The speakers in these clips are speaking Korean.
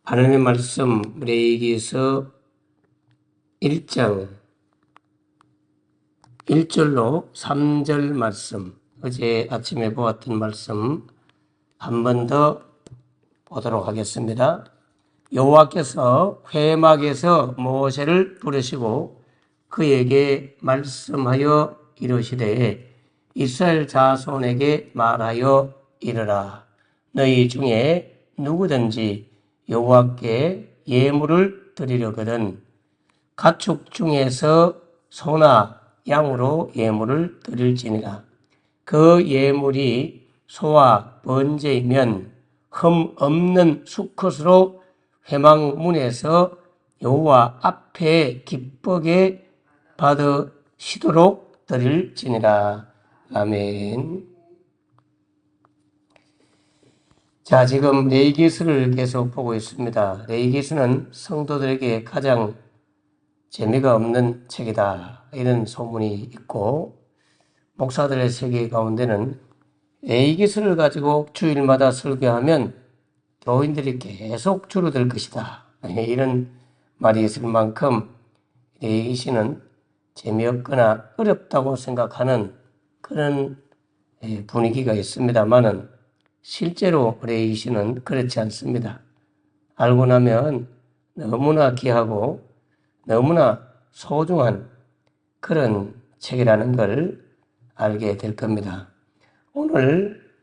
하나님의 말씀 레위기서 1장 1절로 3절 말씀, 어제 아침에 보았던 말씀 한 번 더 보도록 하겠습니다. 여호와께서 회막에서 모세를 부르시고 그에게 말씀하여 이르시되 이스라엘 자손에게 말하여 이르라. 너희 중에 누구든지 여호와께 예물을 드리려거든 가축 중에서 소나 양으로 예물을 드릴지니라. 그 예물이 소와 번제이면 흠 없는 수컷으로 회막문에서 여호와 앞에 기쁘게 받으시도록 드릴지니라. 아멘. 자, 지금 레위기서를 계속 보고 있습니다. 레위기서는 성도들에게 가장 재미가 없는 책이다, 이런 소문이 있고, 목사들의 세계 가운데는 레위기서를 가지고 주일마다 설교하면 교인들이 계속 줄어들 것이다, 이런 말이 있을 만큼 레위기서는 재미없거나 어렵다고 생각하는 그런 분위기가 있습니다만은 실제로 레위기서는 그렇지 않습니다. 알고 나면 너무나 귀하고 너무나 소중한 그런 책이라는 걸 알게 될 겁니다. 오늘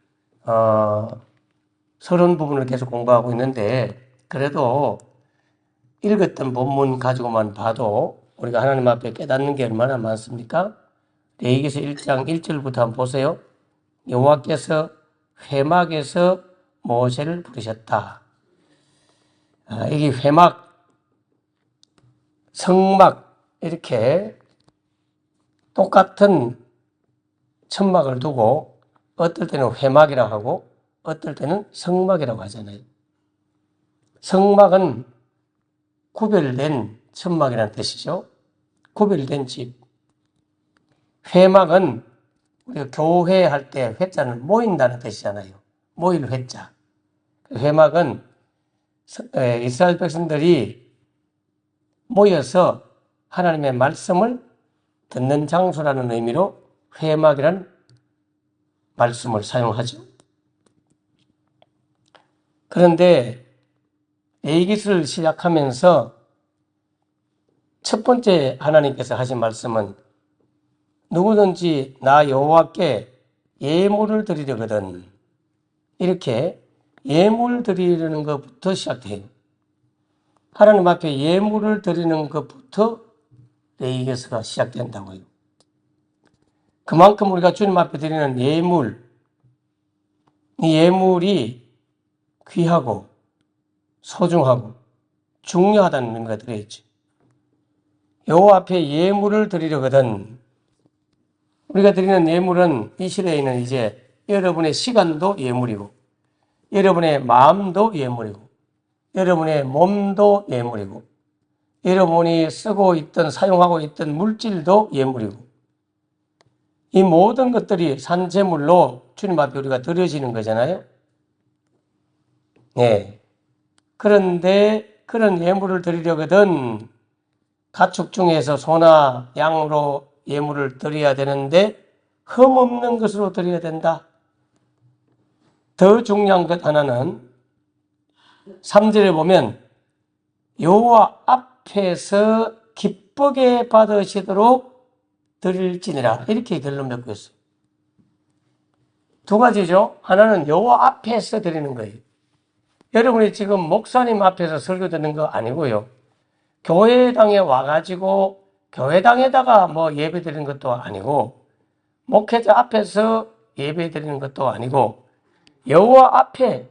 서론 부분을 계속 공부하고 있는데, 그래도 읽었던 본문 가지고만 봐도 우리가 하나님 앞에 깨닫는 게 얼마나 많습니까? 레위기서 1장 1절부터 한번 보세요. 여호와께서 회막에서 모세를 부르셨다. 여기 회막, 성막, 이렇게 똑같은 천막을 두고 어떨 때는 회막이라고 하고 어떨 때는 성막이라고 하잖아요. 성막은 구별된 천막이라는 뜻이죠. 구별된 집. 회막은 우리가 교회 할 때 회자는 모인다는 뜻이잖아요. 모일 회자. 회막은 이스라엘 백성들이 모여서 하나님의 말씀을 듣는 장소라는 의미로 회막이라는 말씀을 사용하죠. 그런데 레위기서를 시작하면서 첫 번째 하나님께서 하신 말씀은 누구든지 나 여호와께 예물을 드리려거든, 이렇게 예물 드리려는 것부터 시작돼요. 하나님 앞에 예물을 드리는 것부터 레위기서가 시작된다고요. 그만큼 우리가 주님 앞에 드리는 예물, 이 예물이 귀하고 소중하고 중요하다는 의미가 들어있죠. 여호와 앞에 예물을 드리려거든, 우리가 드리는 예물은 이 시대에는 이제 여러분의 시간도 예물이고, 여러분의 마음도 예물이고, 여러분의 몸도 예물이고, 여러분이 쓰고 있던 사용하고 있던 물질도 예물이고, 이 모든 것들이 산재물로 주님 앞에 우리가 드려지는 거잖아요. 네. 그런데 그런 예물을 드리려거든 가축 중에서 소나 양으로 예물을 드려야 되는데 흠없는 것으로 드려야 된다. 더 중요한 것 하나는 3절에 보면 여호와 앞에서 기쁘게 받으시도록 드릴지니라, 이렇게 결론 맺고 있어요. 두 가지죠. 하나는 여호와 앞에서 드리는 거예요. 여러분이 지금 목사님 앞에서 설교 듣는 거 아니고요. 교회당에 와가지고 교회당에다가 예배 드리는 것도 아니고, 목회자 앞에서 예배 드리는 것도 아니고, 여호와 앞에,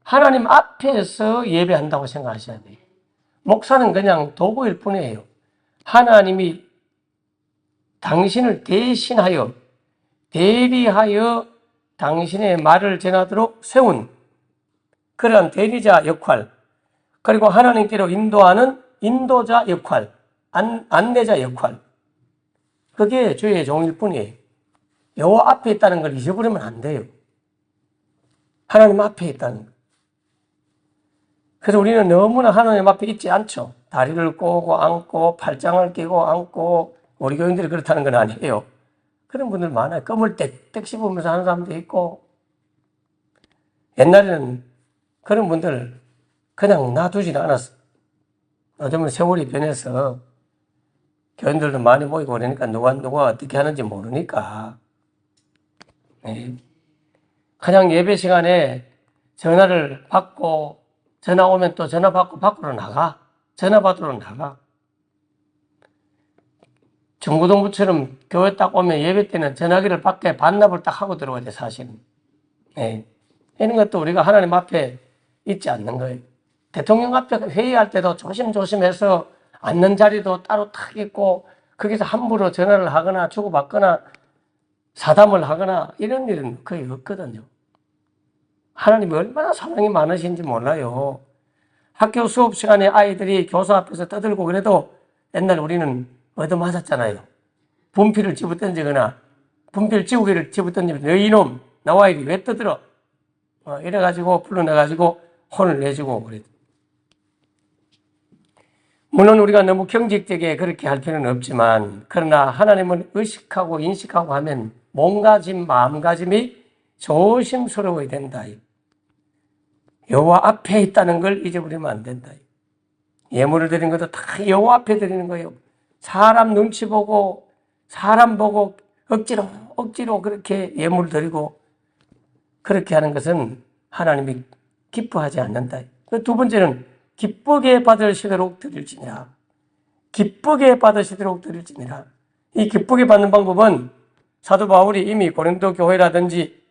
하나님 앞에서 예배한다고 생각하셔야 돼요. 목사는 그냥 도구일 뿐이에요. 하나님이 당신을 대신하여, 대리하여 당신의 말을 전하도록 세운 그러한 대리자 역할, 그리고 하나님께로 인도하는 인도자 역할, 안내자 역할, 그게 주의 종일 뿐이에요. 여호와 앞에 있다는 걸 잊어버리면 안 돼요. 하나님 앞에 있다는 거. 그래서 우리는 너무나 하나님 앞에 있지 않죠. 다리를 꼬고 앉고 팔짱을 끼고 앉고 우리 교인들이 그렇다는 건 아니에요. 그런 분들 많아요. 껌을 땡땡 씹으면서 하는 사람도 있고. 옛날에는 그런 분들 그냥 놔두지는 않았어. 요즘은 세월이 변해서 교인들도 많이 모이고 그러니까 누가 어떻게 하는지 모르니까. 네. 그냥 예배 시간에 전화를 받고 전화 오면 또 전화 받고 밖으로 나가. 전화 받으러 나가. 중고등부처럼 교회 딱 오면 예배 때는 전화기를 밖에 반납을 딱 하고 들어와야 돼, 사실은. 네. 이런 것도 우리가 하나님 앞에 있지 않는 거예요. 대통령 앞에 회의할 때도 조심조심해서 앉는 자리도 따로 탁 있고 거기서 함부로 전화를 하거나 주고받거나 사담을 하거나 이런 일은 거의 없거든요. 하나님이 얼마나 사랑이 많으신지 몰라요. 학교 수업 시간에 아이들이 교사 앞에서 떠들고 그래도 옛날 우리는 얻어맞았잖아요. 분필을 집어던지거나 분필 지우개를 집어던지면 너 이놈 나와 이리 왜 떠들어? 이래가지고 불러내가지고 혼을 내주고 그래요. 물론 우리가 너무 경직되게 그렇게 할 필요는 없지만 그러나 하나님을 의식하고 인식하고 하면 몸가짐 마음가짐이 조심스러워야 된다. 여호와 앞에 있다는 걸 잊어버리면 안 된다. 예물을 드리는 것도 다 여호와 앞에 드리는 거예요. 사람 눈치 보고 사람 보고 억지로 그렇게 예물을 드리고 그렇게 하는 것은 하나님이 기뻐하지 않는다. 두 번째는 기쁘게 받으시도록 드릴지니라. 기쁘게 받으시도록 드릴지니라. 이 기쁘게 받는 방법은 사도 바울이 이미 고린도 교회라든지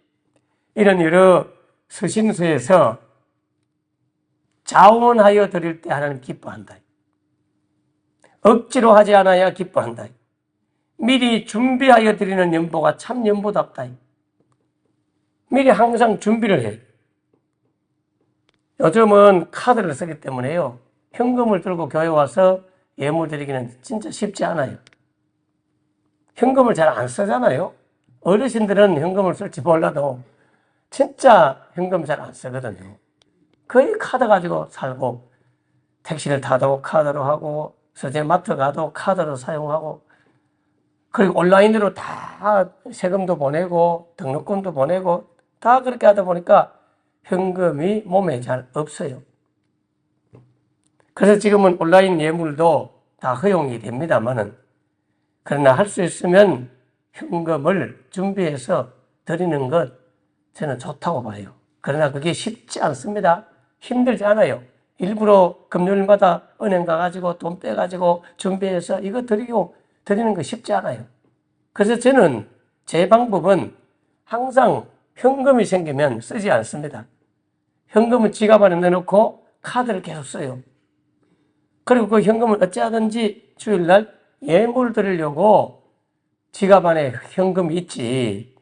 이런 여러 서신서에서 자원하여 드릴 때 하나님 기뻐한다. 억지로 하지 않아야 기뻐한다. 미리 준비하여 드리는 연보가 참 연보답다. 미리 항상 준비를 해요. 요즘은 카드를 쓰기 때문에요. 현금을 들고 교회 와서 예물 드리기는 진짜 쉽지 않아요. 현금을 잘 안 쓰잖아요. 어르신들은 현금을 쓸지 몰라도 진짜 현금 잘 안 쓰거든요. 거의 카드 가지고 살고 택시를 타도 카드로 하고 서재 마트 가도 카드로 사용하고 그리고 온라인으로 다 세금도 보내고 등록금도 보내고 다 그렇게 하다 보니까 현금이 몸에 잘 없어요. 그래서 지금은 온라인 예물도 다 허용이 됩니다만은 그러나 할 수 있으면 현금을 준비해서 드리는 것 저는 좋다고 봐요. 그러나 그게 쉽지 않습니다. 힘들지 않아요. 일부러 금요일마다 은행 가가지고 돈 빼가지고 준비해서 이거 드리는 거 쉽지 않아요. 그래서 저는 제 방법은 항상 현금이 생기면 쓰지 않습니다. 현금은 지갑 안에 넣어놓고 카드를 계속 써요. 그리고 그 현금을 어찌하든지 주일날 예물 드리려고 지갑 안에 현금이 있지.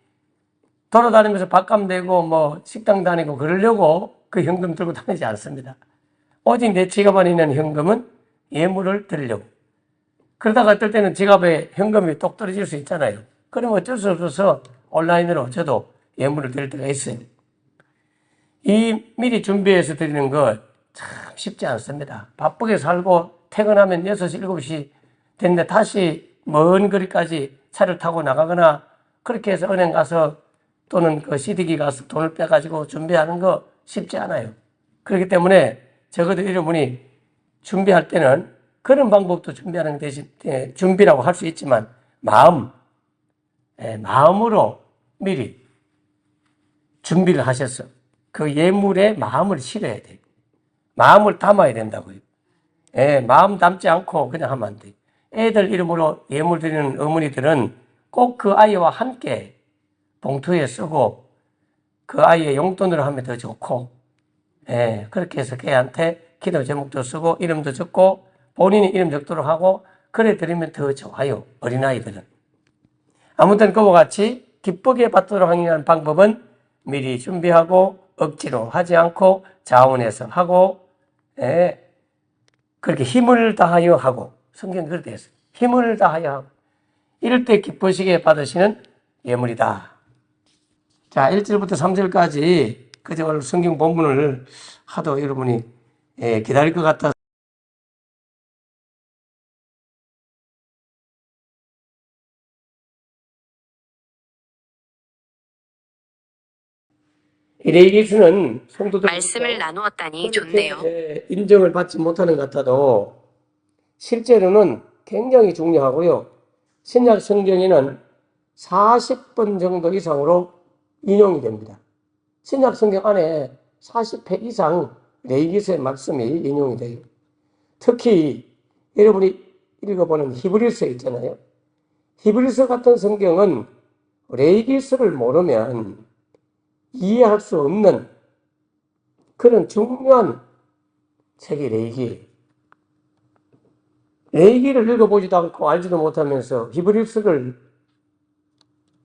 돌아다니면서 밥값 내고 뭐 식당 다니고 그러려고 그 현금 들고 다니지 않습니다. 오직 내 지갑 안에 있는 현금은 예물을 드리려고. 그러다가 어떨 때는 지갑에 현금이 똑 떨어질 수 있잖아요. 그러면 어쩔 수 없어서 온라인으로 저도 예물을 드릴 때가 있어요. 이 미리 준비해서 드리는 것 참 쉽지 않습니다. 바쁘게 살고 퇴근하면 6시, 7시 됐는데 다시 먼 거리까지 차를 타고 나가거나 그렇게 해서 은행 가서 또는 그 CD기 가서 돈을 빼가지고 준비하는 거 쉽지 않아요. 그렇기 때문에 적어도 여러분이 준비할 때는 그런 방법도 준비하는 대신 준비라고 할 수 있지만 마음으로 미리 준비를 하셔서 그 예물에 마음을 실어야 돼요. 마음을 담아야 된다고요. 마음 담지 않고 그냥 하면 안 돼요. 애들 이름으로 예물 드리는 어머니들은 꼭 그 아이와 함께 봉투에 쓰고 그 아이의 용돈으로 하면 더 좋고, 그렇게 해서 걔한테 기도 제목도 쓰고 이름도 적고 본인이 이름 적도록 하고 그래 드리면 더 좋아요. 어린아이들은. 아무튼 그와 같이 기쁘게 받도록 하는 방법은 미리 준비하고 억지로 하지 않고 자원해서 하고 그렇게 힘을 다하여 하고 성경 그렇게 되어 있어요. 힘을 다하여 하고 이럴 때 기쁘시게 받으시는 예물이다. 자, 1절부터 3절까지 그저 오늘 성경 본문을 하도 여러분이 기다릴 것 같아서 레이기스는 말씀을 나누었다니 좋네요. 인정을 받지 못하는 것 같아도 실제로는 굉장히 중요하고요. 신약 성경에는 40번 정도 이상으로 인용이 됩니다. 신약 성경 안에 40회 이상 레이기스의 말씀이 인용이 돼요. 특히 여러분이 읽어보는 히브리서 있잖아요. 히브리서 같은 성경은 레이기스를 모르면 이해할 수 없는 그런 중요한 책이 레이기예요. 레이기를 읽어보지도 않고 알지도 못하면서 히브리서를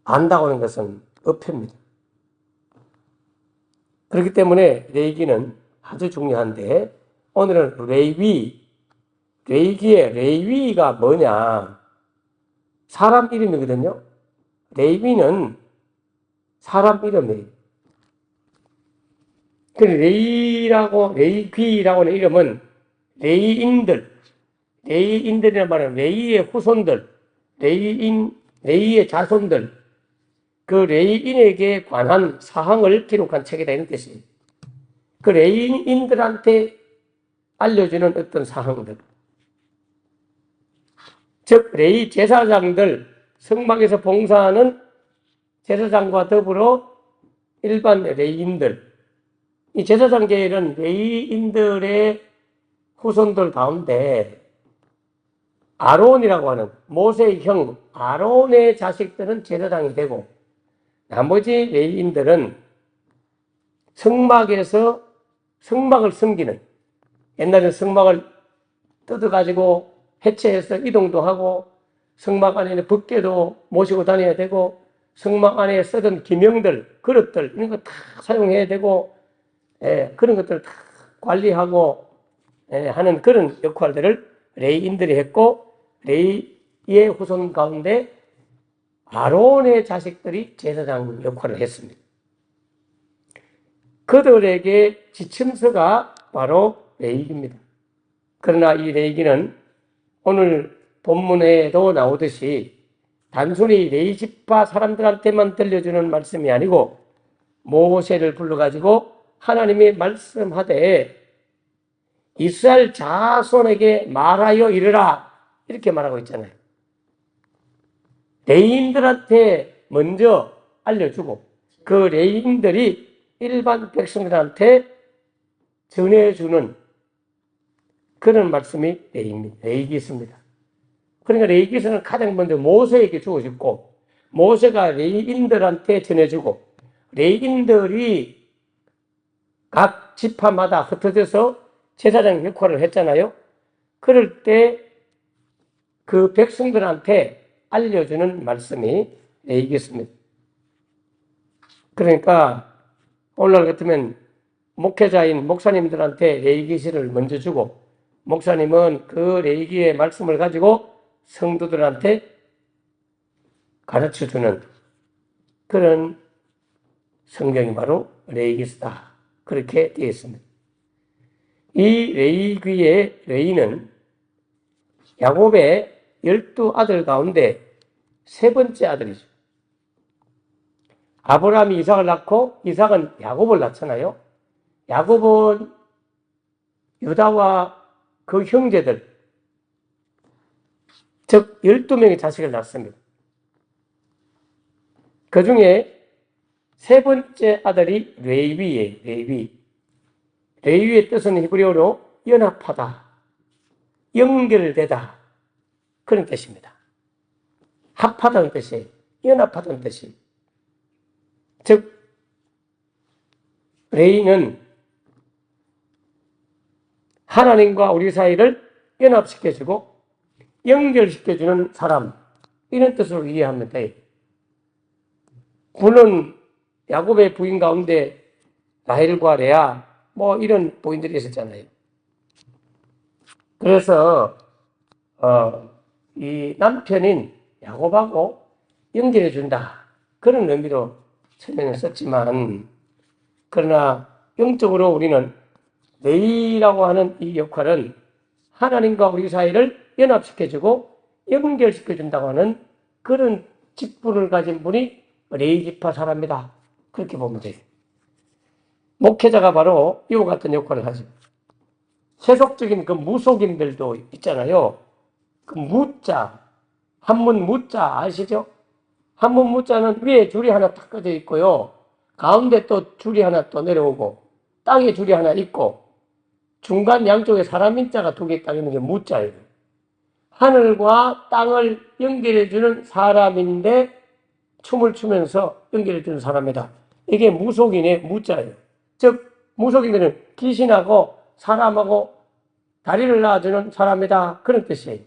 안다고 하는 것은 어폐입니다. 그렇기 때문에 레이기는 아주 중요한데 오늘은 레이기의 레위가 뭐냐? 사람 이름이거든요. 레위는 사람 이름이에요. 그 레이귀라고 하는 이름은 레이인들이란 말은 레이의 후손들, 레이의 자손들, 그 레이인에게 관한 사항을 기록한 책이다 이런 뜻이에요. 그 레이인들한테 알려주는 어떤 사항들. 즉, 레이 제사장들, 성막에서 봉사하는 제사장과 더불어 일반 레이인들, 이 제사장계에는 레이인들의 후손들 가운데 아론이라고 하는 모세의 형 아론의 자식들은 제사장이 되고 나머지 레이인들은 성막에서 성막을 섬기는, 옛날에 성막을 뜯어가지고 해체해서 이동도 하고 성막 안에는 법궤도 모시고 다녀야 되고 성막 안에 쓰던 기명들, 그릇들 이런 거 다 사용해야 되고 그런 것들을 다 관리하고 하는 그런 역할들을 레이인들이 했고 레이의 후손 가운데 아론의 자식들이 제사장 역할을 했습니다. 그들에게 지침서가 바로 레이기입니다. 그러나 이 레이기는 오늘 본문에도 나오듯이 단순히 레이 지파 사람들한테만 들려주는 말씀이 아니고 모세를 불러가지고 하나님이 말씀하되 이스라엘 자손에게 말하여 이르라 이렇게 말하고 있잖아요. 레이인들한테 먼저 알려주고 그 레이인들이 일반 백성들한테 전해주는 그런 말씀이 레이기스입니다. 그러니까 레이기스는 가장 먼저 모세에게 주어졌고 모세가 레이인들한테 전해주고 레이인들이 각 지파마다 흩어져서 제사장 역할을 했잖아요. 그럴 때 그 백성들한테 알려주는 말씀이 레이기스입니다. 그러니까 오늘날 같으면 목회자인 목사님들한테 레이기시를 먼저 주고 목사님은 그 레이기의 말씀을 가지고 성도들한테 가르쳐주는 그런 성경이 바로 레이기스다. 그렇게 되어 있습니다. 이 레이기의 레이는 야곱의 12아들 가운데 세 번째 아들이죠. 아브라함이 이삭을 낳고 이삭은 야곱을 낳잖아요. 야곱은 유다와 그 형제들, 즉 12명의 자식을 낳습니다. 그 중에 세 번째 아들이 레위예요. 레위의 뜻은 히브리어로 연합하다, 연결되다 그런 뜻입니다. 합하다는 뜻이에요. 연합하다는 뜻이에요. 즉 레위는 하나님과 우리 사이를 연합시켜주고 연결시켜주는 사람 이런 뜻으로 이해하면 돼요. 물론 야곱의 부인 가운데 라헬과 레아 뭐 이런 부인들이 있었잖아요. 그래서 이 남편인 야곱하고 연결해 준다 그런 의미로 처음에는 썼지만 그러나 영적으로 우리는 레이라고 하는 이 역할은 하나님과 우리 사이를 연합시켜주고 연결시켜준다고 하는 그런 직분을 가진 분이 레이 지파 사람이다. 그렇게 보면 돼요. 목회자가 바로 이와 같은 역할을 하죠. 세속적인 그 무속인들도 있잖아요. 그 무자, 한문 무자 아시죠? 한문 무자는 위에 줄이 하나 딱 꺼져 있고요. 가운데 또 줄이 하나 또 내려오고 땅에 줄이 하나 있고 중간 양쪽에 사람 인자가 두 개 딱 있는 게 무자예요. 하늘과 땅을 연결해주는 사람인데 춤을 추면서 연결해주는 사람이다. 이게 무속인의 무자예요. 즉 무속인들은 귀신하고 사람하고 다리를 놔주는 사람이다. 그런 뜻이에요.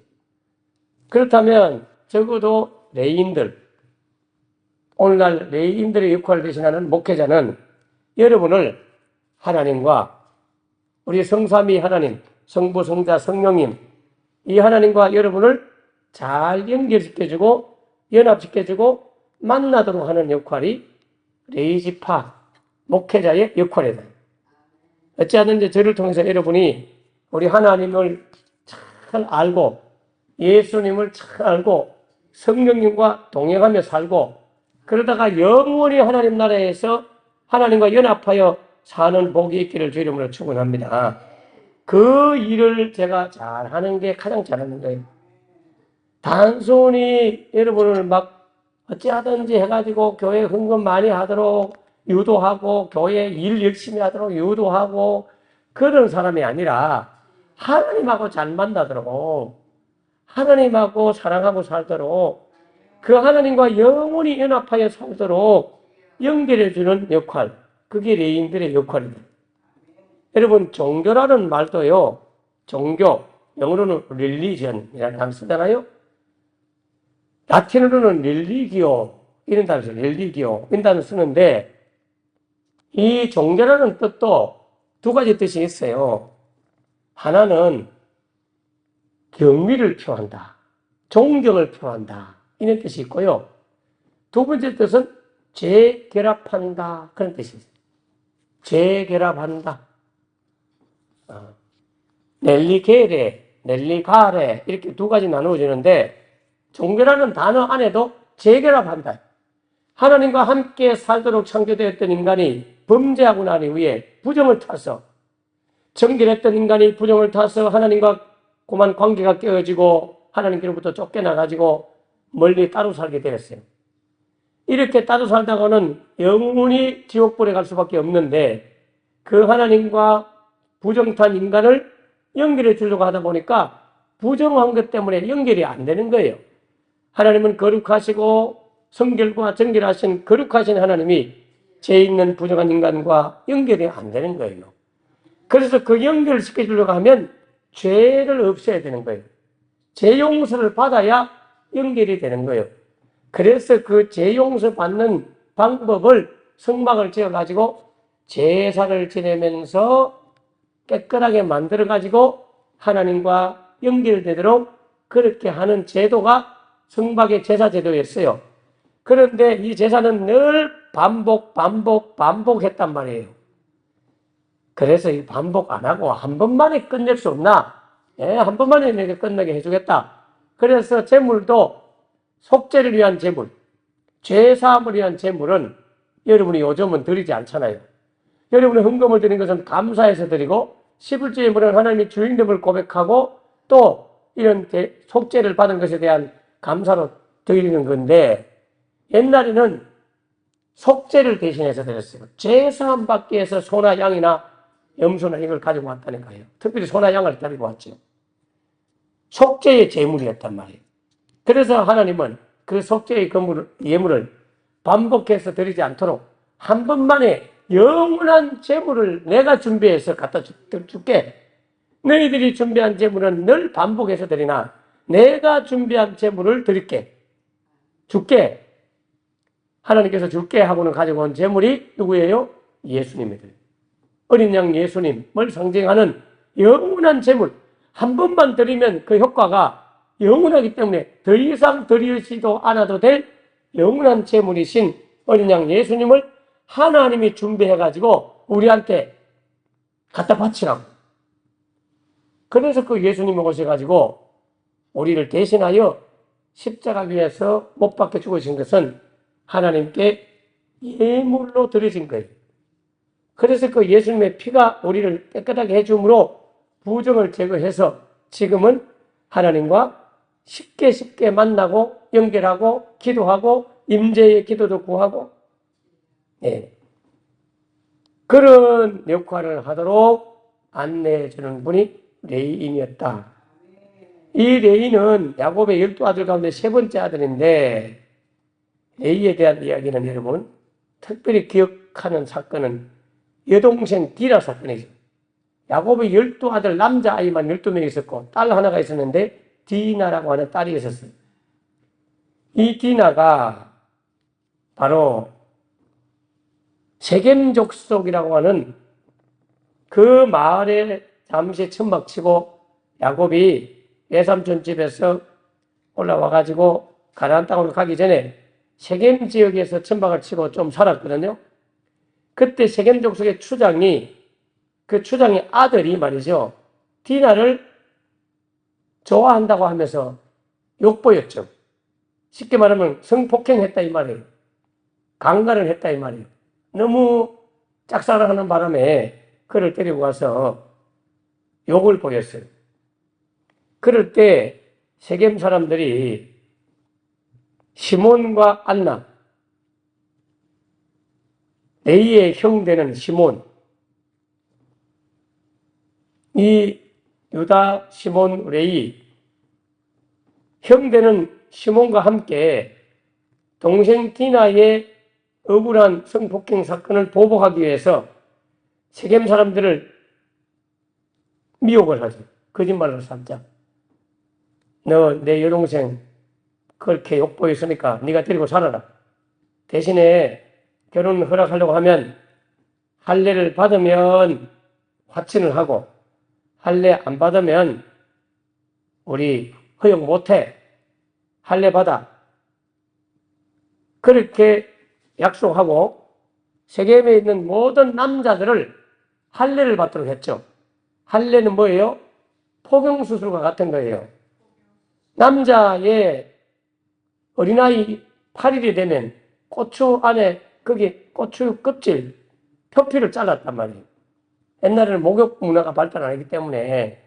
그렇다면 적어도 레이인들, 오늘날 레이인들의 역할을 대신하는 목회자는 여러분을 하나님과 우리 성삼위 하나님, 성부, 성자, 성령님 이 하나님과 여러분을 잘 연결시켜주고 연합시켜주고 만나도록 하는 역할이 레이지파 목회자의 역할이다. 어찌하든지 저를 통해서 여러분이 우리 하나님을 잘 알고 예수님을 잘 알고 성령님과 동행하며 살고 그러다가 영원히 하나님 나라에서 하나님과 연합하여 사는 복이 있기를 주 이름으로 축원합니다. 그 일을 제가 잘하는 게 가장 잘하는 거예요. 단순히 여러분을 막 어찌하든지 해가지고 교회 헌금 많이 하도록 유도하고 교회 일 열심히 하도록 유도하고 그런 사람이 아니라 하나님하고 잘 만나도록 하나님하고 사랑하고 살도록 그 하나님과 영원히 연합하여 살도록 연결해주는 역할, 그게 레인들의 역할입니다. 여러분 종교라는 말도요, 종교, 영어로는 religion이라는 단어 쓰잖아요. 라틴어로는 religio 이런 단어 써요. religio 이런 단어 쓰는데 이 종교라는 뜻도 두 가지 뜻이 있어요. 하나는 경미를 표한다. 존경을 표한다. 이런 뜻이 있고요. 두 번째 뜻은 재결합한다. 그런 뜻이 있어요. 재결합한다. 넬리게레, 넬리가레 이렇게 두 가지 나누어지는데 종교라는 단어 안에도 재결합한다. 하나님과 함께 살도록 창조되었던 인간이 범죄하고 난 이후에 부정을 타서 정결했던 인간이 부정을 타서 하나님과 고만 관계가 깨어지고 하나님께로부터 쫓겨나가지고 멀리 따로 살게 되었어요. 이렇게 따로 살다가는 영원히 지옥불에 갈 수밖에 없는데 그 하나님과 부정탄 인간을 연결해 주려고 하다 보니까 부정한 것 때문에 연결이 안 되는 거예요. 하나님은 거룩하시고 성결과 정결하신 거룩하신 하나님이 죄 있는 부정한 인간과 연결이 안 되는 거예요. 그래서 그 연결을 시켜주려고 하면 죄를 없애야 되는 거예요. 죄 용서를 받아야 연결이 되는 거예요. 그래서 그 죄 용서 받는 방법을 성막을 지어가지고 제사를 지내면서 깨끗하게 만들어가지고 하나님과 연결되도록 그렇게 하는 제도가 성막의 제사 제도였어요. 그런데 이 제사는 늘 반복했단 말이에요. 그래서 이 반복 안 하고 한 번만에 끝낼 수 없나? 한 번만에 내가 끝나게 해주겠다. 그래서 제물도 속죄를 위한 제물, 죄사함을 위한 제물은 여러분이 요즘은 드리지 않잖아요. 여러분이 헌금을 드리는 것은 감사해서 드리고 11조 예물은 하나님의 주인됨을 고백하고 또 이런 속죄를 받은 것에 대한 감사로 드리는 건데 옛날에는 속죄를 대신해서 드렸어요. 죄사함 받기 위해서 소나 양이나 염소나 이걸 가지고 왔다는 거예요. 특별히 소나 양을 가지고 왔죠. 속죄의 제물이었단 말이에요. 그래서 하나님은 그 속죄의 예물을 반복해서 드리지 않도록 한 번만에 영원한 제물을 내가 준비해서 갖다 줄게. 너희들이 준비한 제물은 늘 반복해서 드리나 내가 준비한 제물을 드릴게. 줄게. 하나님께서 줄게 하고는 가지고 온 제물이 누구예요? 예수님이에요. 어린 양 예수님을 상징하는 영원한 제물. 한 번만 드리면 그 효과가 영원하기 때문에 더 이상 드리지도 않아도 될 영원한 제물이신 어린 양 예수님을 하나님이 준비해가지고 우리한테 갖다 바치라고. 그래서 그 예수님이 오셔가지고 우리를 대신하여 십자가 위에서 못 박혀 죽으신 것은 하나님께 예물로 드려진 거예요. 그래서 그 예수님의 피가 우리를 깨끗하게 해줌으로 부정을 제거해서 지금은 하나님과 쉽게 만나고 연결하고 기도하고 임재의 기도도 구하고, 예. 그런 역할을 하도록 안내해 주는 분이 레이인이었다. 이 레이는 야곱의 12아들 가운데 세 번째 아들인데, 레이에 대한 이야기는 여러분 특별히 기억하는 사건은 여동생 디나 사건이죠. 야곱의 12아들 남자아이만 12명 있었고 딸 하나가 있었는데 디나라고 하는 딸이 있었어요. 이 디나가 바로 세겜 족속이라고 하는 그 마을에 잠시 천막치고 야곱이 외삼촌 집에서 올라와가지고 가나안 땅으로 가기 전에 세겜 지역에서 천막을 치고 좀 살았거든요. 그때 세겜 족속의 추장이, 그 추장의 아들이 말이죠, 디나를 좋아한다고 하면서 욕보였죠. 쉽게 말하면 성폭행했다 이 말이에요. 강간을 했다 이 말이에요. 너무 짝사랑하는 바람에 그를 데리고 가서 욕을 보였어요. 그럴 때 세겜 사람들이 시몬과 안나, 레이의 형되는 시몬, 이 유다, 시몬, 레이, 형되는 시몬과 함께 동생 디나의 억울한 성폭행 사건을 보복하기 위해서 세겜 사람들을 미혹을 하죠. 거짓말을 삼자. 너 내 여동생 그렇게 욕보였으니까 네가 데리고 살아라. 대신에 결혼 허락하려고 하면 할례를 받으면 화친을 하고, 할례 안 받으면 우리 허용 못해. 할례 받아. 그렇게 약속하고 세겜에 있는 모든 남자들을 할례를 받도록 했죠. 할례는 뭐예요? 포경수술과 같은 거예요. 남자의 어린아이 8일이 되면 고추 안에 거기 고추 껍질, 표피를 잘랐단 말이에요. 옛날에는 목욕 문화가 발달 안 했기 때문에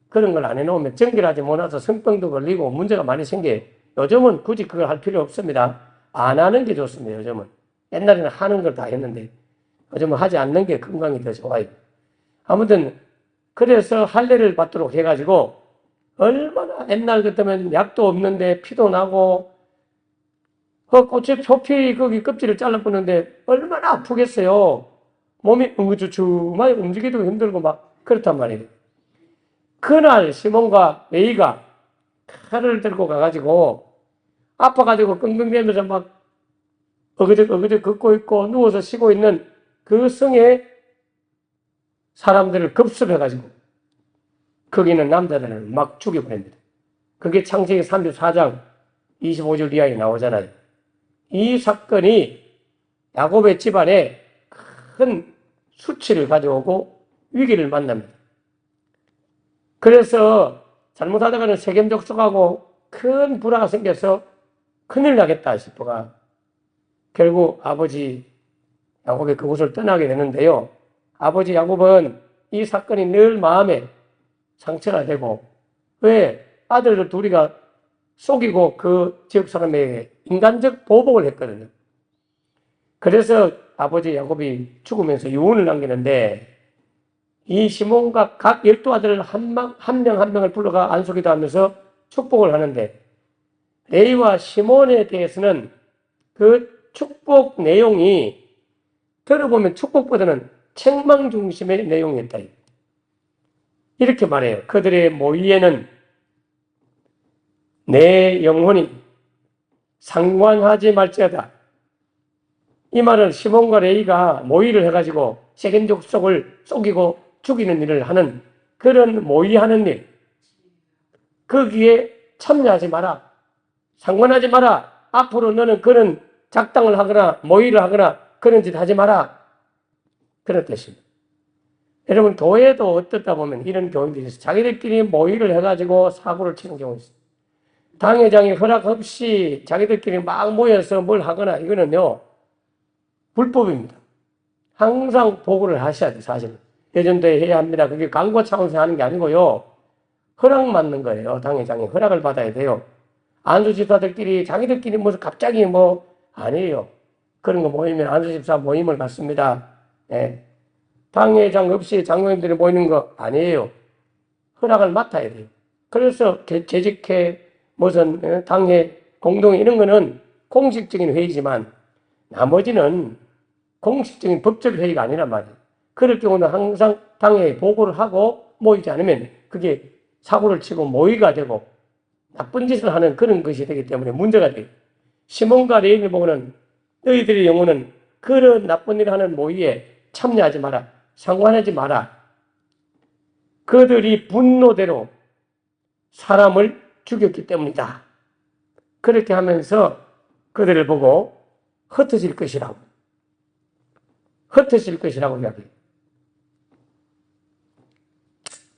그런 걸 안 해놓으면 정결하지 못해서 성병도 걸리고 문제가 많이 생겨요. 요즘은 굳이 그걸 할 필요 없습니다. 안 하는 게 좋습니다. 요즘은. 옛날에는 하는 걸 다 했는데 요즘은 하지 않는 게 건강이 더 좋아요. 아무튼 그래서 할례를 받도록 해가지고 얼마나 옛날 같으면 약도 없는데 피도 나고 고추 표피 거기 껍질을 잘라보는데 얼마나 아프겠어요. 몸이 우주춤하게 움직이기도 힘들고 막 그렇단 말이에요. 그날 시몬과 레이가 칼을 들고 가가지고 아파가지고 끙끙대면서 막 어그적 걷고 있고 누워서 쉬고 있는 그 성에 사람들을 급습해가지고 거기 있는 남자들을 막 죽여버립니다. 그게 창세기 34장 25절 이하에 나오잖아요. 이 사건이 야곱의 집안에 큰 수치를 가져오고 위기를 만납니다. 그래서 잘못하다가는 세겜 족속하고 큰 불화가 생겨서 큰일 나겠다 싶어가 결국 아버지 야곱이 그곳을 떠나게 되는데요. 아버지 야곱은 이 사건이 늘 마음에 상처가 되고, 왜 아들들 둘이가 속이고 그 지역 사람에게 인간적 보복을 했거든요. 그래서 아버지 야곱이 죽으면서 유언을 남기는데, 이 시몬과 각 12아들을 한 명 한 명을 불러가 안수기도 하면서 축복을 하는데, 레이와 시몬에 대해서는 그 축복 내용이 들어보면 축복보다는 책망 중심의 내용이었다. 이렇게 말해요. 그들의 모의에는 내 영혼이 상관하지 말지어다. 이 말은 시몬과 레이가 모의를 해가지고 세겜 족속을 속이고 죽이는 일을 하는 그런 모의하는 일, 거기에 참여하지 마라. 상관하지 마라. 앞으로 너는 그런 작당을 하거나 모의를 하거나 그런 짓 하지 마라. 그런 뜻입니다. 여러분, 교회도 어떻다 보면 이런 교인들이 있어요. 자기들끼리 모의를 해가지고 사고를 치는 경우가 있어요. 당회장이 허락 없이 자기들끼리 막 모여서 뭘 하거나 이거는요, 불법입니다. 항상 보고를 하셔야 돼요, 사실은. 예전도에 해야 합니다. 그게 광고 차원에서 하는 게 아니고요. 허락 받는 거예요. 당회장이 허락을 받아야 돼요. 안수집사들끼리 자기들끼리 무슨 갑자기 아니에요. 그런 거 모이면 안수집사 모임을 갖습니다. 예. 당회장 없이 장로님들이 모이는 거 아니에요. 허락을 맡아야 돼요. 그래서 재직회 무슨 당회 공동회 이런 거는 공식적인 회의지만 나머지는 공식적인 법적 회의가 아니란 말이에요. 그럴 경우는 항상 당회에 보고를 하고 모이지 않으면 그게 사고를 치고 모의가 되고 나쁜 짓을 하는 그런 것이 되기 때문에 문제가 돼요. 시몬과 레위를 보고는 너희들의 영혼은 그런 나쁜 일을 하는 모의에 참여하지 마라. 상관하지 마라. 그들이 분노대로 사람을 죽였기 때문이다. 그렇게 하면서 그들을 보고 흩어질 것이라고. 흩어질 것이라고 이야기해요.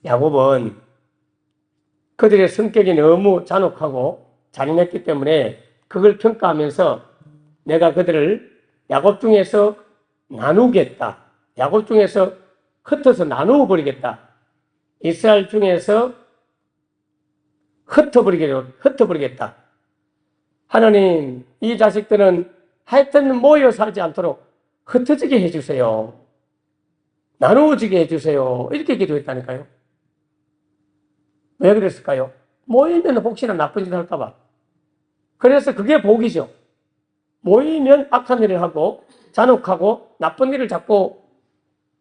야곱은 그들의 성격이 너무 잔혹하고 잔인했기 때문에 그걸 평가하면서 내가 그들을 야곱 중에서 나누겠다. 야곱 중에서 흩어서 나누어 버리겠다. 이스라엘 중에서 흩어버리겠다. 하나님, 이 자식들은 하여튼 모여 살지 않도록 흩어지게 해주세요. 나누어지게 해주세요. 이렇게 기도했다니까요. 왜 그랬을까요? 모이면 혹시나 나쁜 짓을 할까봐. 그래서 그게 복이죠. 모이면 악한 일을 하고 잔혹하고 나쁜 일을 자꾸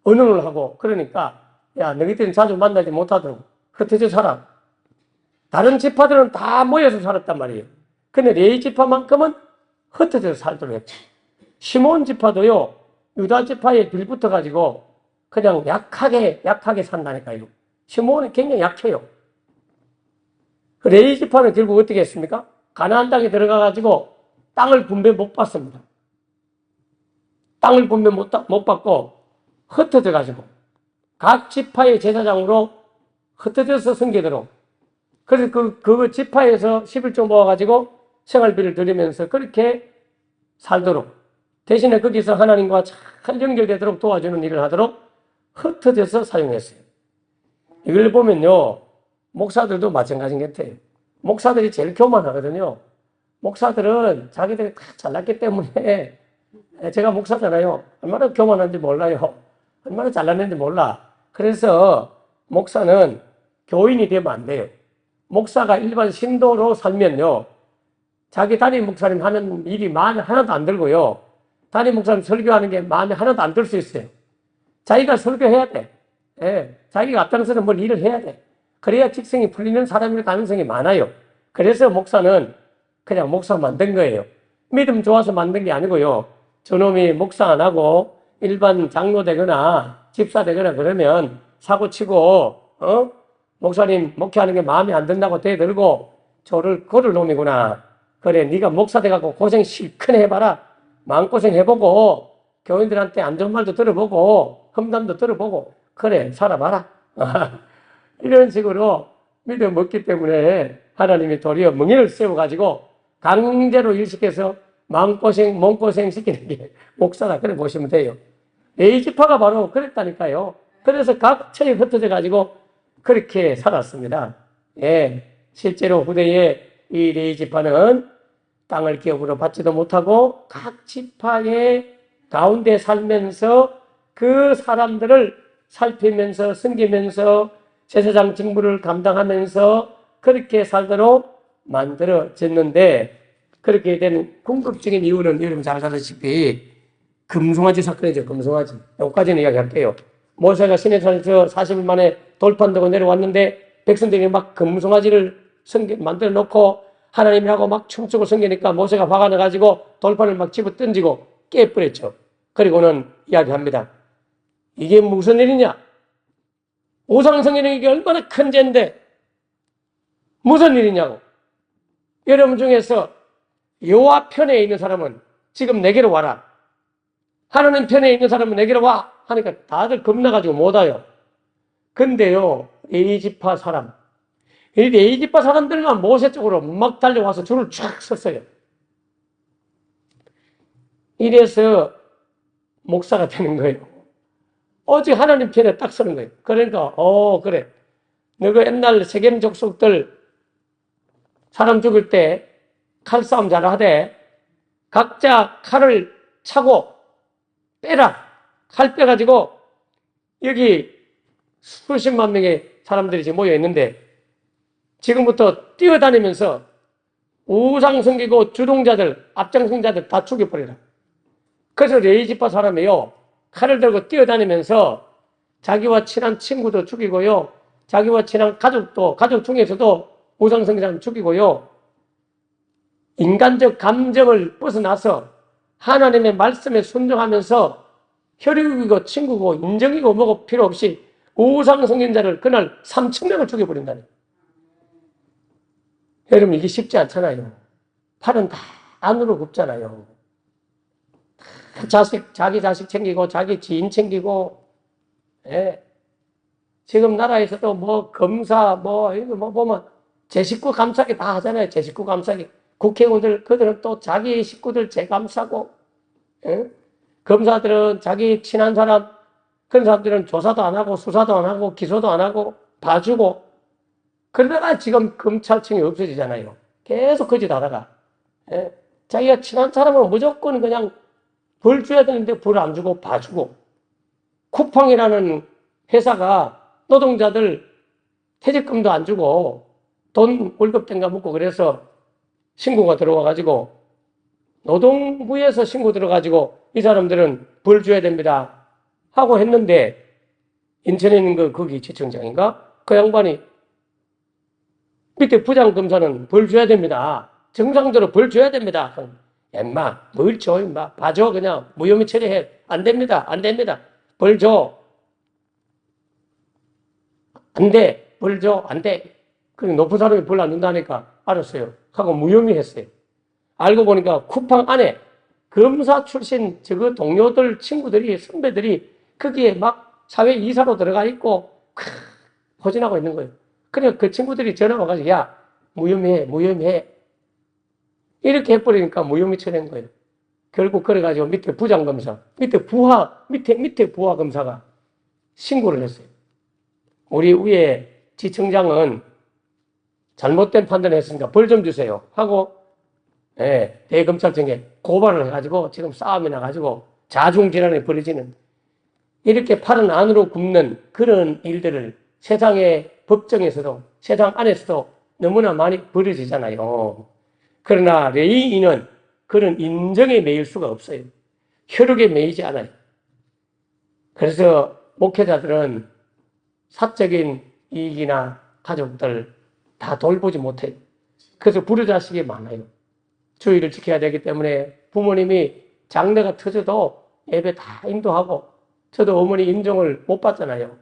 언행을 하고 그러니까 야, 너희들은 자주 만나지 못하도록 흩어져 살아. 다른 지파들은 다 모여서 살았단 말이에요. 근데 레위 지파만큼은 흩어져서 살도록 했죠. 시몬 지파도요, 유다 지파에 빌붙어가지고 그냥 약하게 산다니까요. 시몬이 굉장히 약해요. 레위 지파는 결국 어떻게 했습니까? 가나안 땅에 들어가가지고 땅을 분배 못 받습니다. 땅을 분배 못 받고 흩어져가지고 각 지파의 제사장으로 흩어져서 섬기도록. 그래서 그 지파에서 11조 모아가지고 생활비를 드리면서 그렇게 살도록. 대신에 거기서 하나님과 잘 연결되도록 도와주는 일을 하도록 흩어져서 사용했어요. 이걸 보면요, 목사들도 마찬가지인 것 같아요. 목사들이 제일 교만하거든요. 목사들은 자기들이 다 잘났기 때문에, 제가 목사잖아요. 얼마나 교만한지 몰라요. 얼마나 잘났는지 몰라. 그래서 목사는 교인이 되면 안 돼요. 목사가 일반 신도로 살면요, 자기 담임 목사님 하는 일이 마음에 하나도 안 들고요, 담임 목사님 설교하는 게 마음에 하나도 안 들 수 있어요. 자기가 설교해야 돼. 예, 자기가 앞장서서 뭘 일을 해야 돼. 그래야 직성이 풀리는 사람일 가능성이 많아요. 그래서 목사는 그냥 목사 만든 거예요. 믿음 좋아서 만든 게 아니고요. 저놈이 목사 아니고 일반 장로 되거나 집사 되거나 그러면 사고치고 목사님 목회하는 게 마음에 안 든다고 대들고 저를 거를 놈이구나. 그래, 네가 목사 돼갖고 고생 실컷 해봐라. 마음고생 해보고 교인들한테 안 좋은 말도 들어보고 험담도 들어보고 그래 살아봐라. 이런 식으로 믿음 없기 때문에 하나님이 도리어 멍에를 세워가지고 강제로 일시켜서 마음고생, 몸고생 시키는 게 목사다. 그래 보시면 돼요. 레위 지파가 바로 그랬다니까요. 그래서 각처에 흩어져가지고 그렇게 살았습니다. 예, 실제로 후대에 이 레위 지파는 땅을 기업으로 받지도 못하고 각 지파의 가운데 살면서 그 사람들을 살피면서 섬기면서 제사장 직무를 감당하면서 그렇게 살도록 만들어졌는데, 그렇게 된 궁극적인 이유는 여러분 잘 아시다시피 금송아지 사건이죠. 금송아지. 여기까지는 이야기할게요. 모세가 시내산에서 40일 만에 돌판되고 내려왔는데 백성들이 막 금송아지를 만들어 놓고 하나님이라고 막 춤추고 섬기니까 모세가 화가 나가지고 돌판을 막 집어 던지고 깨버렸죠. 그리고는 이야기합니다. 이게 무슨 일이냐? 우상성에는 이게 얼마나 큰 죄인데 무슨 일이냐고. 여러분 중에서 여호와 편에 있는 사람은 지금 내게로 와라. 하나님 편에 있는 사람은 내게로 와. 하니까 다들 겁나가지고 못 와요. 근데요, 레이지파 사람, 이 레이지파 사람들만 모세 쪽으로 막 달려와서 줄을 쫙 섰어요. 이래서 목사가 되는 거예요. 오직 하나님 편에 딱 서는 거예요. 그러니까, 그래. 너가 옛날 세겜 족속들 사람 죽을 때 칼싸움 잘하되 각자 칼을 차고 빼라. 칼 빼가지고 여기 수십만 명의 사람들이 지금 모여 있는데 지금부터 뛰어다니면서 우상 섬기고 주동자들, 앞장성자들 다 죽여버리라. 그래서 레이지파 사람이요, 칼을 들고 뛰어다니면서 자기와 친한 친구도 죽이고요, 자기와 친한 가족 중에서도 우상 섬기자를 죽이고요, 인간적 감정을 벗어나서 하나님의 말씀에 순종하면서 혈육이고 친구고 인정이고 뭐고 필요 없이 우상 섬긴자를 그날 3,000명을 죽여버린다니. 여러분, 이게 쉽지 않잖아요. 팔은 다 안으로 굽잖아요. 자기 자식 챙기고 자기 지인 챙기고. 예. 지금 나라에서도 뭐 검사 이거 보면 제 식구 감싸기 다 하잖아요. 제 식구 감싸기. 국회의원들 그들은 또 자기 식구들 재감싸고. 예? 검사들은 자기 친한 사람, 그런 사람들은 조사도 안 하고 수사도 안 하고 기소도 안 하고 봐주고. 그러다가 지금 검찰청이 없어지잖아요. 계속 거짓하다가. 예? 자기가 친한 사람은 무조건 그냥 벌 줘야 되는데 벌 안 주고 봐주고. 쿠팡이라는 회사가 노동자들 퇴직금도 안 주고 돈 월급 땡가 묻고 그래서 신고가 들어와가지고 노동부에서 신고 들어가지고 이 사람들은 벌 줘야 됩니다 하고 했는데 인천에 있는 거기 지청장인가? 그 양반이 밑에 부장검사는 벌 줘야 됩니다. 정상적으로 벌 줘야 됩니다. 엠마 뭘 줘 임마 봐줘 그냥 무혐의 처리해. 안 됩니다. 안 됩니다. 벌 줘. 안 돼. 벌 줘. 안 돼. 그리고 높은 사람이 벌 안 준다니까 알았어요 하고 무혐의 했어요. 알고 보니까 쿠팡 안에 검사 출신 저거 동료들 친구들이 선배들이 거기에 막 사회 이사로 들어가 있고 포진하고 있는 거예요. 그러니까 그 친구들이 전화 와가지고 야 무혐의해 이렇게 해버리니까 무혐의 처리한 거예요. 결국 그래가지고 밑에 부장검사 밑에 부하 검사가 신고를 했어요. 우리 위에 지청장은 잘못된 판단을 했으니까 벌 좀 주세요 하고 대검찰청에 고발을 해가지고 지금 싸움이 나가지고 자중질환이 벌어지는 이렇게 팔은 안으로 굽는 그런 일들을 세상의 법정에서도 세상 안에서도 너무나 많이 벌어지잖아요. 그러나 레위인은 그런 인정에 매일 수가 없어요. 혈육에 매이지 않아요. 그래서 목회자들은 사적인 이익이나 가족들 다 돌보지 못해요. 그래서 불효자식이 많아요. 주의를 지켜야 되기 때문에 부모님이 장례가 터져도 예배 다 인도하고 저도 어머니 임종을 못 봤잖아요.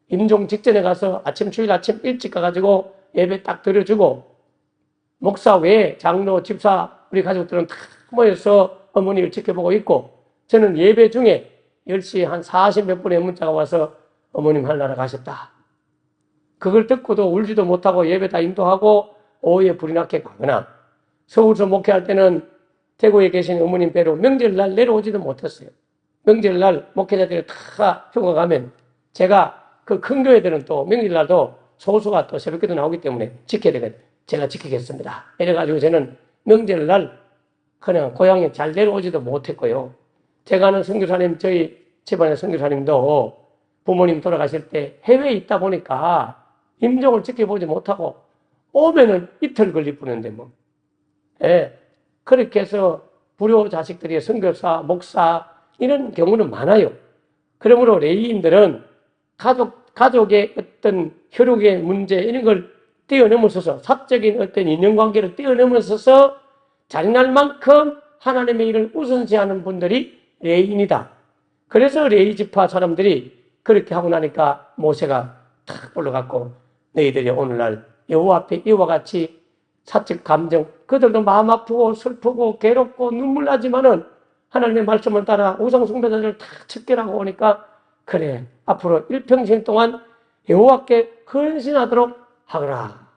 임종 직전에 가서 주일 아침 일찍 가가지고 예배 딱 드려주고 목사 외에 장로, 집사 우리 가족들은 다 모여서 어머니를 지켜보고 있고 저는 예배 중에 10시 한 40몇 분에 문자가 와서 어머님 하늘나라 가셨다. 그걸 듣고도 울지도 못하고 예배 다 인도하고 오후에 불이 나게 가거나 서울서 목회할 때는 대구에 계신 어머님 뵈러 명절날 내려오지도 못했어요. 명절날 목회자들이 다 휴가 가면 제가 그 큰 교회들은 또 명절날도 소수가 또 새벽기도 나오기 때문에 지켜야 되거든요. 제가 지키겠습니다. 이래가지고 저는 명절날 그냥 고향에 잘 내려오지도 못했고요. 제가 아는 선교사님, 저희 집안의 선교사님도 부모님 돌아가실 때 해외에 있다 보니까 임종을 지켜보지 못하고 오면은 이틀 걸릴 뿐인데 뭐. 그렇게 해서 불효 자식들이 선교사, 목사 이런 경우는 많아요. 그러므로 레위인들은 가족의 어떤 혈육의 문제 이런 걸 뛰어넘어서서 사적인 어떤 인연관계를 뛰어넘어서서 잔인할 만큼 하나님의 일을 우선시하는 분들이 레위인이다. 그래서 레위지파 사람들이 그렇게 하고 나니까 모세가 탁 불러갖고 너희들이 오늘날 여호와 앞에 이와 같이 사적 감정 그들도 마음 아프고 슬프고 괴롭고 눈물 나지만은 하나님의 말씀을 따라 우상 숭배자들을 다 척결하고 오니까 그래 앞으로 일평생 동안 여호와께 헌신하도록 하거라.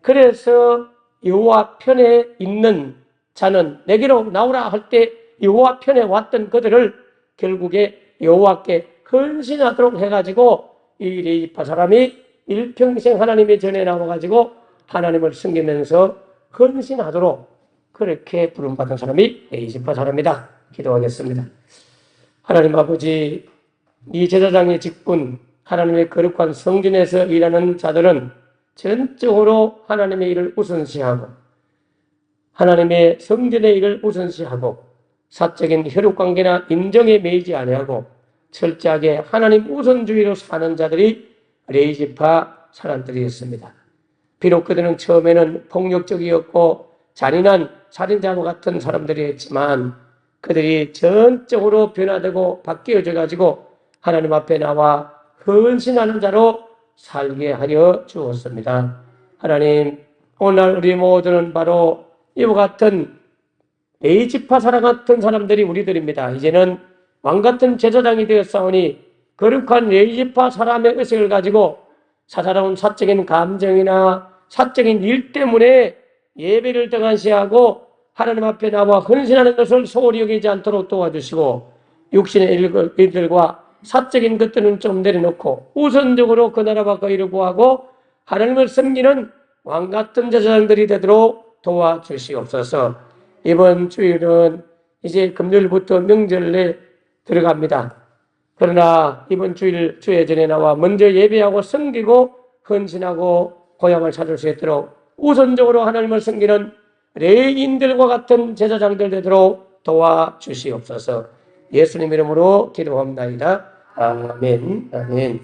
그래서 여호와 편에 있는 자는 내게로 나오라 할 때 여호와 편에 왔던 그들을 결국에 여호와께 헌신하도록 해가지고 이 레위파 사람이 일평생 하나님의 전에 나와가지고 하나님을 섬기면서 헌신하도록 그렇게 부름받은 사람이 레위파 사람이다. 기도하겠습니다. 하나님 아버지, 이 제사장의 직분, 하나님의 거룩한 성전에서 일하는 자들은 전적으로 하나님의 일을 우선시하고 하나님의 성전의 일을 우선시하고 사적인 혈육관계나 인정에 매이지 아니하고 철저하게 하나님 우선주의로 사는 자들이 레위지파 사람들이었습니다. 비록 그들은 처음에는 폭력적이었고 잔인한 살인자와 같은 사람들이었지만 그들이 전적으로 변화되고 바뀌어져 가지고 하나님 앞에 나와 헌신하는 자로 살게 하려 주었습니다. 하나님, 오늘 우리 모두는 바로 이와 같은 레위지파 사람 같은 사람들이 우리들입니다. 이제는 왕같은 제사장이 되었사오니 거룩한 레위지파 사람의 의식을 가지고 사사로운 사적인 감정이나 사적인 일 때문에 예배를 등한시하고 하나님 앞에 나와 헌신하는 것을 소홀히 여기지 않도록 도와주시고 육신의 일들과 사적인 것들은 좀 내려놓고 우선적으로 그 나라와 그 일을 구하고 하나님을 섬기는 왕같은 제사장들이 되도록 도와주시옵소서. 이번 주일은 이제 금요일부터 명절에 들어갑니다. 그러나 이번 주일 주의 전에 나와 먼저 예배하고 섬기고 헌신하고 고향을 찾을 수 있도록 우선적으로 하나님을 섬기는 레위인들과 같은 제사장들 되도록 도와주시옵소서. 예수님 이름으로 기도합니다. 아멘. 아멘.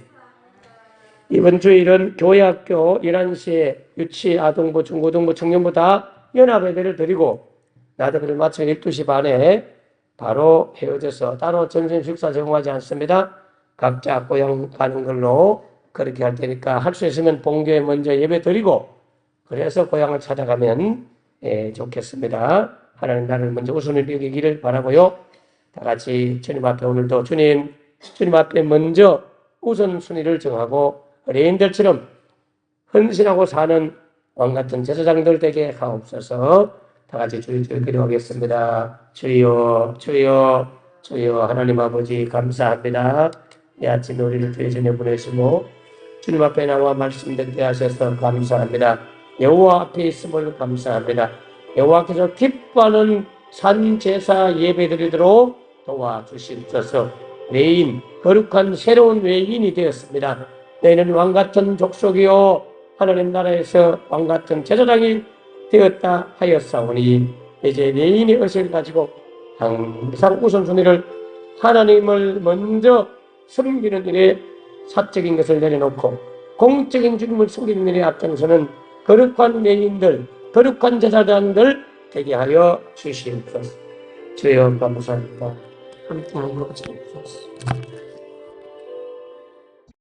이번 주일은 교회학교 11시에 유치, 아동부, 중고등부, 청년부 다 연합예배를 드리고 나들이를 마쳐 12시 반에 바로 헤어져서 따로 점심 식사 제공하지 않습니다. 각자 고향 가는 걸로 그렇게 할 테니까 할 수 있으면 본교에 먼저 예배 드리고 그래서 고향을 찾아가면 좋겠습니다. 하나님 나를 먼저 우선을 여기기를 바라고요. 다 같이 주님 앞에 오늘도 주님 앞에 먼저 우선순위를 정하고 레인들처럼 헌신하고 사는 왕같은 제사장들 되게 하옵소서. 다 같이 주여 기도하겠습니다. 주여 주여 주여 하나님 아버지 감사합니다. 이 아침에 우리를 주의 전에 보내시고 주님 앞에 나와 말씀 듣게 하셔서 감사합니다. 여호와 앞에 있음을 감사합니다. 여호와께서 기뻐하는 산제사 예배드리도록 도와주시옵소서. 레인 거룩한 새로운 레인이 되었습니다. 너희는 왕같은 족속이요 하나님 나라에서 왕같은 제사장이 되었다 하였사오니 이제 레인의 의식을 가지고 항상 우선순위를 하나님을 먼저 섬기는 일에 사적인 것을 내려놓고 공적인 주님을 섬기는 일에 앞장서는 거룩한 레인들, 거룩한 제사장들 되게 하여 주시옵소서. 주여 감사합니다. 함께 하여 주옵소서.